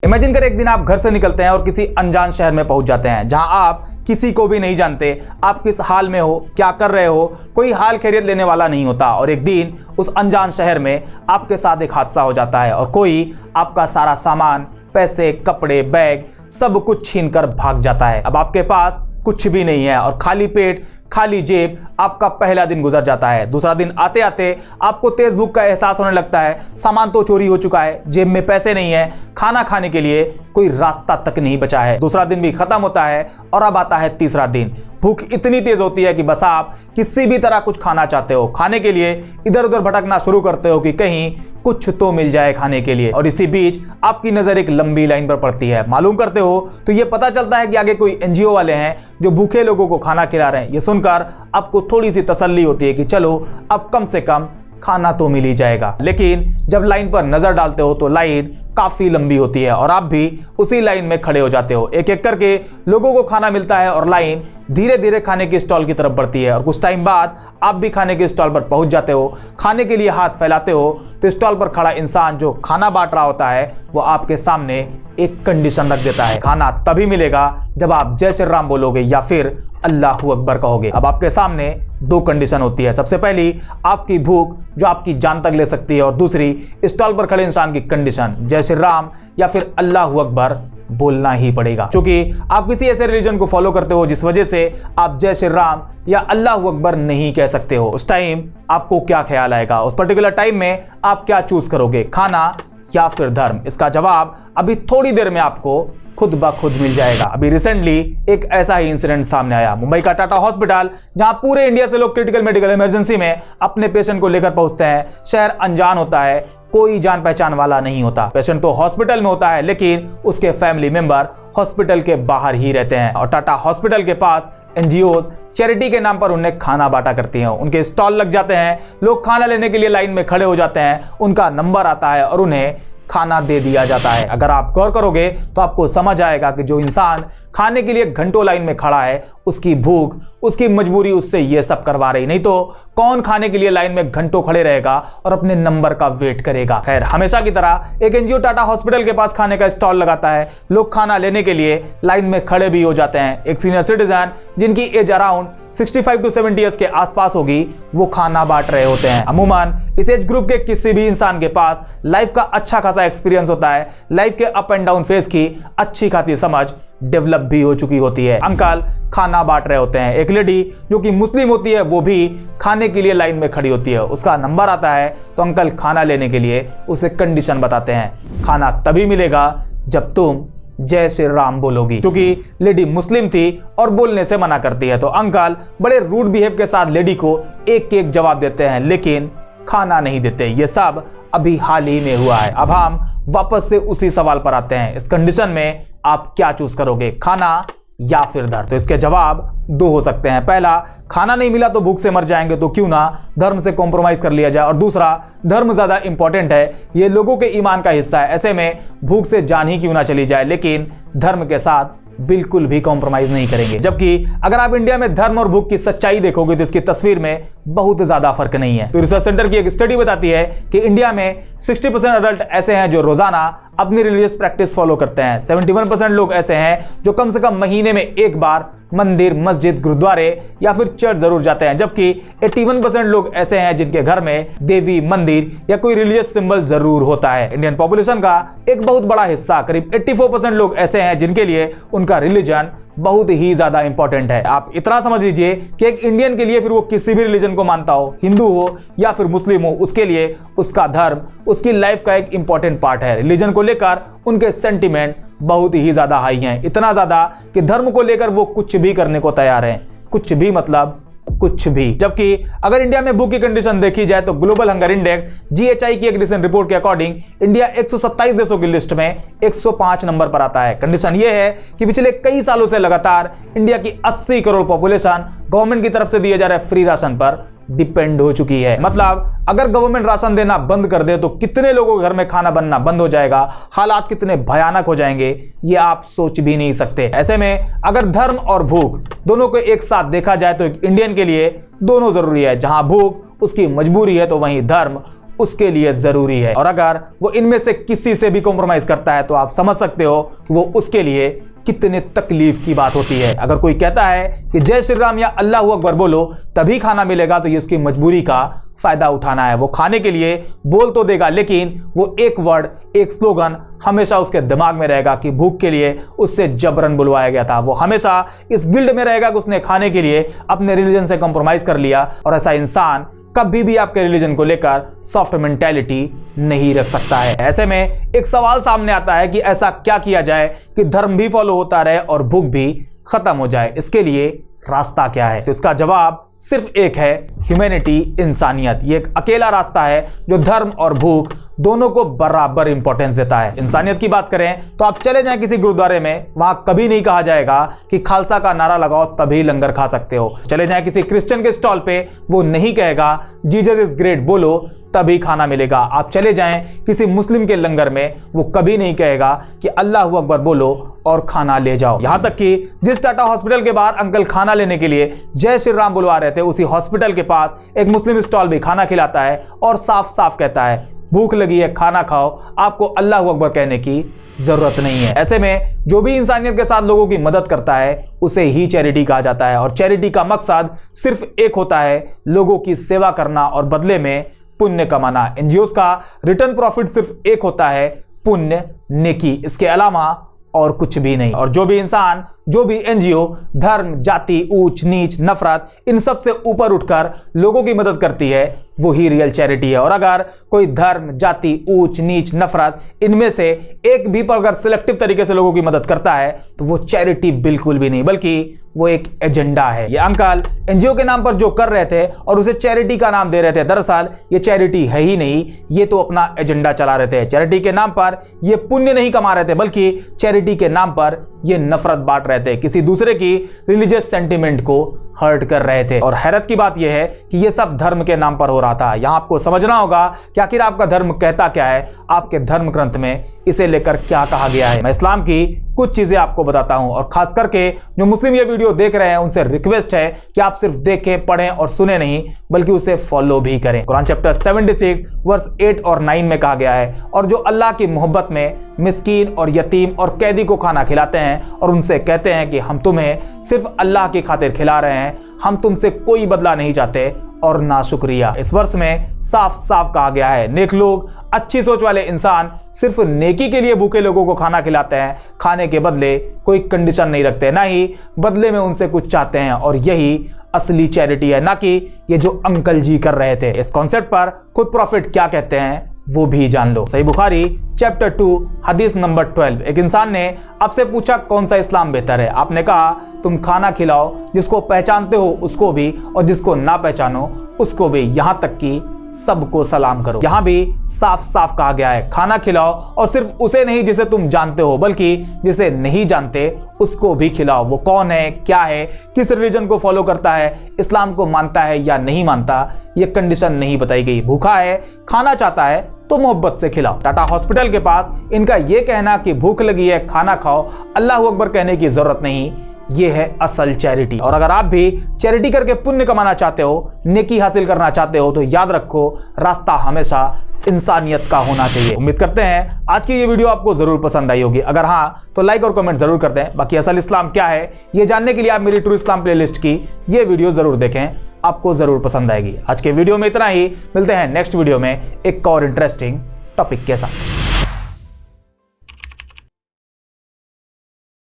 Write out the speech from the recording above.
Imagine कर एक दिन आप घर से निकलते हैं और किसी अनजान शहर में पहुंच जाते हैं जहां आप किसी को भी नहीं जानते। आप किस हाल में हो, क्या कर रहे हो, कोई हाल खैरियत लेने वाला नहीं होता। और एक दिन उस अनजान शहर में आपके साथ एक हादसा हो जाता है और कोई आपका सारा सामान, पैसे, कपड़े, बैग सब कुछ छीन कर भाग जाता है। अब आपके पास कुछ भी नहीं है और खाली पेट, खाली जेब आपका पहला दिन गुजर जाता है। दूसरा दिन आते आते आपको तेज भूख का एहसास होने लगता है। सामान तो चोरी हो चुका है, जेब में पैसे नहीं है, खाना खाने के लिए कोई रास्ता तक नहीं बचा है। दूसरा दिन भी खत्म होता है और अब आता है तीसरा दिन। भूख इतनी तेज होती है कि बस आप किसी भी तरह कुछ खाना चाहते हो। खाने के लिए इधर उधर भटकना शुरू करते हो कि कहीं कुछ तो मिल जाए खाने के लिए। और इसी बीच आपकी नजर एक लंबी लाइन पर पड़ती है। मालूम करते हो तो ये पता चलता है कि आगे कोई एनजीओ वाले हैं जो भूखे लोगों को खाना खिला रहे हैं। ये सुनकर आपको थोड़ी सी तसल्ली होती है कि चलो अब कम से कम खाना तो मिल ही जाएगा। लेकिन जब लाइन पर नजर डालते हो तो लाइन काफी लंबी होती है और आप भी उसी लाइन में खड़े हो जाते हो। एक एक करके लोगों को खाना मिलता है और लाइन धीरे धीरे खाने के स्टॉल की तरफ बढ़ती है और कुछ टाइम बाद आप भी खाने के स्टॉल पर पहुंच जाते हो। खाने के लिए हाथ फैलाते हो तो स्टॉल पर खड़ा इंसान जो खाना बांट रहा होता है वो आपके सामने एक कंडीशन रख देता है। खाना तभी मिलेगा जब आप जय श्री राम बोलोगे या फिर अल्लाहू अकबर कहोगे। अब आपके सामने दो कंडीशन होती है। सबसे पहली आपकी भूख जो आपकी जान तक ले सकती है और दूसरी स्टॉल पर खड़े इंसान की कंडीशन, जय श्री राम या फिर अल्लाहू अकबर बोलना ही पड़ेगा। क्योंकि आप किसी ऐसे रिलीजन को फॉलो करते हो जिस वजह से आप जय श्री राम या अल्लाहू अकबर नहीं कह सकते हो। उस टाइम आपको क्या ख्याल आएगा? उस पर्टिकुलर टाइम में आप क्या चूज करोगे, खाना या फिर धर्म? इसका जवाब अभी थोड़ी देर में आपको खुद ब खुद मिल जाएगा। अभी रिसेंटली एक ऐसा ही इंसिडेंट सामने आया। मुंबई का टाटा हॉस्पिटल, जहां पूरे इंडिया से लोग क्रिटिकल मेडिकल इमरजेंसी में अपने पेशेंट को लेकर पहुंचते हैं। शहर अनजान होता है, कोई जान पहचान वाला नहीं होता। पेशेंट तो हॉस्पिटल में होता है लेकिन उसके फैमिली मेंबर हॉस्पिटल के बाहर ही रहते हैं। और टाटा हॉस्पिटल के पास एनजीओज चैरिटी के नाम पर उन्हें खाना बांटा करती हैं। उनके स्टॉल लग जाते हैं, लोग खाना लेने के लिए लाइन में खड़े हो जाते हैं, उनका नंबर आता है और उन्हें खाना दे दिया जाता है। अगर आप गौर करोगे तो आपको समझ आएगा कि जो इंसान खाने के लिए घंटों लाइन में खड़ा है उसकी भूख, उसकी मजबूरी उससे ये सब करवा रही। नहीं तो कौन खाने के लिए लाइन में घंटों खड़े रहेगा और अपने नंबर का वेट करेगा। खैर, हमेशा की तरह एक एनजीओ टाटा हॉस्पिटल के पास खाने का स्टॉल लगाता है। लोग खाना लेने के लिए लाइन में खड़े भी हो जाते हैं। एक सीनियर सिटीजन जिनकी एज अराउंड 65 to 70 ईयर्स के आसपास होगी वो खाना बांट रहे होते हैं। अमूमन इस एज ग्रुप के किसी भी इंसान के पास लाइफ का अच्छा खासा एक्सपीरियंस होता है। लाइफ के अप एंड डाउन फेज की अच्छी खासी समझ डेवलप भी हो चुकी होती है। अंकल खाना बांट रहे होते हैं। एक लेडी जो कि मुस्लिम होती है वो भी खाने के लिए लाइन में खड़ी होती है। उसका नंबर आता है तो अंकल खाना लेने के लिए उसे कंडीशन बताते हैं, खाना तभी मिलेगा जब तुम जय श्री राम बोलोगी। क्योंकि लेडी मुस्लिम थी और बोलने से मना करती है तो अंकल बड़े रूड बिहेव के साथ लेडी को एक एक जवाब देते हैं लेकिन खाना नहीं देते। ये सब अभी हाल ही में हुआ है। अब हम वापस से उसी सवाल पर आते हैं। इस कंडीशन में आप क्या चूज करोगे, खाना या फिर धर्म? तो इसके जवाब दो हो सकते हैं। पहला, खाना नहीं मिला तो भूख से मर जाएंगे तो क्यों ना धर्म से कॉम्प्रोमाइज कर लिया जाए। और दूसरा, धर्म ज्यादा इंपॉर्टेंट है, ये लोगों के ईमान का हिस्सा है। ऐसे में भूख से जान ही क्यों ना चली जाए, लेकिन धर्म के साथ बिल्कुल भी कॉम्प्रोमाइज नहीं करेंगे। जबकि अगर आप इंडिया में धर्म और भूख की सच्चाई देखोगे तो इसकी तस्वीर में बहुत ज्यादा फर्क नहीं है। तो रिसर्च सेंटर की एक स्टडी बताती है कि इंडिया में 60% अडल्ट ऐसे हैं जो रोजाना अपनी रिलीजियस प्रैक्टिस फॉलो करते हैं। 71% लोग ऐसे हैं जो कम से कम महीने में एक बार मंदिर, मस्जिद, गुरुद्वारे या फिर चर्च जरूर जाते हैं। जबकि 81% लोग ऐसे हैं जिनके घर में देवी मंदिर या कोई रिलीजियस सिंबल जरूर होता है। इंडियन पॉपुलेशन का एक बहुत बड़ा हिस्सा, करीब 84% लोग ऐसे हैं जिनके लिए उनका रिलीजन बहुत ही ज्यादा इंपॉर्टेंट है। आप इतना समझ लीजिए कि एक इंडियन के लिए, फिर वो किसी भी रिलीजन को मानता हो, हिंदू हो या फिर मुस्लिम हो, उसके लिए उसका धर्म उसकी लाइफ का एक इंपॉर्टेंट पार्ट है। रिलीजन को लेकर उनके सेंटिमेंट बहुत ही ज्यादा हाई हैं, इतना ज्यादा कि धर्म को लेकर वो कुछ भी करने को तैयार हैं। कुछ भी मतलब कुछ भी। जबकि अगर इंडिया में भूख की कंडीशन देखी जाए तो ग्लोबल हंगर इंडेक्स GHI की एक रिसेंट रिपोर्ट के अकॉर्डिंग इंडिया 127 देशों की लिस्ट में 105 नंबर पर आता है। कंडीशन यह है कि पिछले कई सालों से लगातार इंडिया की 80 करोड़ पॉपुलेशन गवर्नमेंट की तरफ से दिए जा रहे फ्री राशन पर डिपेंड हो चुकी है। मतलब अगर गवर्नमेंट राशन देना बंद कर दे तो कितने लोगों के घर में खाना बनना बंद हो जाएगा, हालात कितने भयानक हो जाएंगे ये आप सोच भी नहीं सकते। ऐसे में अगर धर्म और भूख दोनों को एक साथ देखा जाए तो एक इंडियन के लिए दोनों जरूरी है। जहां भूख उसकी मजबूरी है तो वहीं धर्म उसके लिए जरूरी है। और अगर वो इनमें से किसी से भी कॉम्प्रोमाइज करता है तो आप समझ सकते हो कि वो उसके लिए कितने तकलीफ की बात होती है। अगर कोई कहता है कि जय श्री राम या अल्लाह अकबर बोलो तभी खाना मिलेगा, तो ये उसकी मजबूरी का फायदा उठाना है। वो खाने के लिए बोल तो देगा, लेकिन वो एक वर्ड, एक स्लोगन हमेशा उसके दिमाग में रहेगा कि भूख के लिए उससे जबरन बुलवाया गया था। वो हमेशा इस गिल्ड में रहेगा कि उसने खाने के लिए अपने रिलीजन से कॉम्प्रोमाइज कर लिया। और ऐसा इंसान कभी भी आपके रिलीजन को लेकर सॉफ्ट मेंटालिटी नहीं रख सकता है। ऐसे में एक सवाल सामने आता है कि ऐसा क्या किया जाए कि धर्म भी फॉलो होता रहे और भूख भी खत्म हो जाए। इसके लिए रास्ता क्या है? तो इसका जवाब सिर्फ एक है, ह्यूमैनिटी, इंसानियत। ये एक अकेला रास्ता है जो धर्म और भूख दोनों को बराबर इंपॉर्टेंस देता है। इंसानियत की बात करें तो आप चले जाएं किसी गुरुद्वारे में, वहां कभी नहीं कहा जाएगा कि खालसा का नारा लगाओ तभी लंगर खा सकते हो। चले जाएं किसी क्रिश्चियन के स्टॉल पे, वो नहीं कहेगा जीसस इज ग्रेट बोलो तभी खाना मिलेगा। आप चले जाएं किसी मुस्लिम के लंगर में, वो कभी नहीं कहेगा कि अल्लाह अकबर बोलो और खाना ले जाओ। यहां तक कि जिस टाटा हॉस्पिटल के बाहर अंकल खाना लेने के लिए जय श्री राम बुलवा रहे थे, उसी हॉस्पिटल के पास एक मुस्लिम स्टॉल भी खाना खिलाता है और साफ साफ कहता है भूख लगी है खाना खाओ, आपको अल्लाह अकबर कहने की जरूरत नहीं है। ऐसे में जो भी इंसानियत के साथ लोगों की मदद करता है उसे ही चैरिटी कहा जाता है। और चैरिटी का मकसद सिर्फ एक होता है, लोगों की सेवा करना और बदले में पुण्य कमाना। एनजीओस का रिटर्न प्रॉफिट सिर्फ एक होता है, पुण्य, नेकी। इसके अलावा और कुछ भी नहीं। और जो भी इंसान, जो भी एनजीओ धर्म, जाति, ऊंच नीच, नफरत, इन सब से ऊपर उठकर लोगों की मदद करती है, वो ही रियल चैरिटी है। और अगर कोई धर्म, जाति, ऊंच नीच, नफरत, इनमें से एक भी पर अगर सिलेक्टिव तरीके से लोगों की मदद करता है तो वो चैरिटी बिल्कुल भी नहीं, बल्कि वो एक एजेंडा है। ये अंकल एनजीओ के नाम पर जो कर रहे थे और उसे चैरिटी का नाम दे रहे थे, दरअसल ये चैरिटी है ही नहीं, ये तो अपना एजेंडा चला रहे थे। चैरिटी के नाम पर ये पुण्य नहीं कमा रहे थे, बल्कि चैरिटी के नाम पर ये नफरत बांट रहे थे, किसी दूसरे की रिलीजियस सेंटिमेंट को हर्ट कर रहे थे। और हैरत की बात यह है कि यह सब धर्म के नाम पर हो रहा था। यहां आपको समझना होगा कि आखिर आपका धर्म कहता क्या है, आपके धर्म ग्रंथ में इसे लेकर क्या कहा गया है। मैं इस्लाम की कुछ चीजें आपको बताता हूं, और खास करके जो मुस्लिम ये वीडियो देख रहे हैं उनसे रिक्वेस्ट है कि आप सिर्फ देखें, पढ़ें और सुने नहीं, बल्कि उसे फॉलो भी करें। कुरान चैप्टर 76 वर्स 8 और 9 में कहा गया है, और जो अल्लाह की मोहब्बत में मिस्कीन और यतीम और कैदी को खाना खिलाते हैं और उनसे कहते हैं कि हम तुम्हें सिर्फ अल्लाह की खातिर खिला रहे हैं, हम तुमसे कोई बदला नहीं चाहते और ना शुक्रिया। इस वर्ष में साफ साफ कहा गया है, नेक लोग, अच्छी सोच वाले इंसान सिर्फ नेकी के लिए भूखे लोगों को खाना खिलाते हैं, खाने के बदले कोई कंडीशन नहीं रखते, ना ही बदले में उनसे कुछ चाहते हैं। और यही असली चैरिटी है, ना कि ये जो अंकल जी कर रहे थे। इस कॉन्सेप्ट पर खुद प्रॉफिट क्या कहते हैं वो भी जान लो। सही बुखारी चैप्टर 2 हदीस नंबर 12। एक इंसान ने आपसे पूछा कौन सा इस्लाम बेहतर है। आपने कहा तुम खाना खिलाओ, जिसको पहचानते हो उसको भी और जिसको ना पहचानो उसको भी, यहां तक कि सबको सलाम करो। यहां भी साफ साफ कहा गया है खाना खिलाओ, और सिर्फ उसे नहीं जिसे तुम जानते हो, बल्कि जिसे नहीं जानते उसको भी खिलाओ। वो कौन है, क्या है, किस रिलीजन को फॉलो करता है, इस्लाम को मानता है या नहीं मानता, ये कंडीशन नहीं बताई गई। भूखा है, खाना चाहता है तो मोहब्बत से खिलाओ। टाटा हॉस्पिटल के पास इनका यह कहना कि भूख लगी है खाना खाओ, अल्लाह अकबर कहने की जरूरत नहीं, ये है असल चैरिटी। और अगर आप भी चैरिटी करके पुण्य कमाना चाहते हो, नेकी हासिल करना चाहते हो, तो याद रखो रास्ता हमेशा इंसानियत का होना चाहिए। उम्मीद करते हैं आज की ये वीडियो आपको जरूर पसंद आई होगी। अगर हाँ तो लाइक और कमेंट जरूर करते हैं। बाकी असल इस्लाम क्या है ये जानने के लिए आप मेरी ट्रू इस्लाम प्लेलिस्ट की ये वीडियो जरूर देखें, आपको जरूर पसंद आएगी। आज के वीडियो में इतना ही, मिलते हैं नेक्स्ट वीडियो में एक और इंटरेस्टिंग टॉपिक के साथ।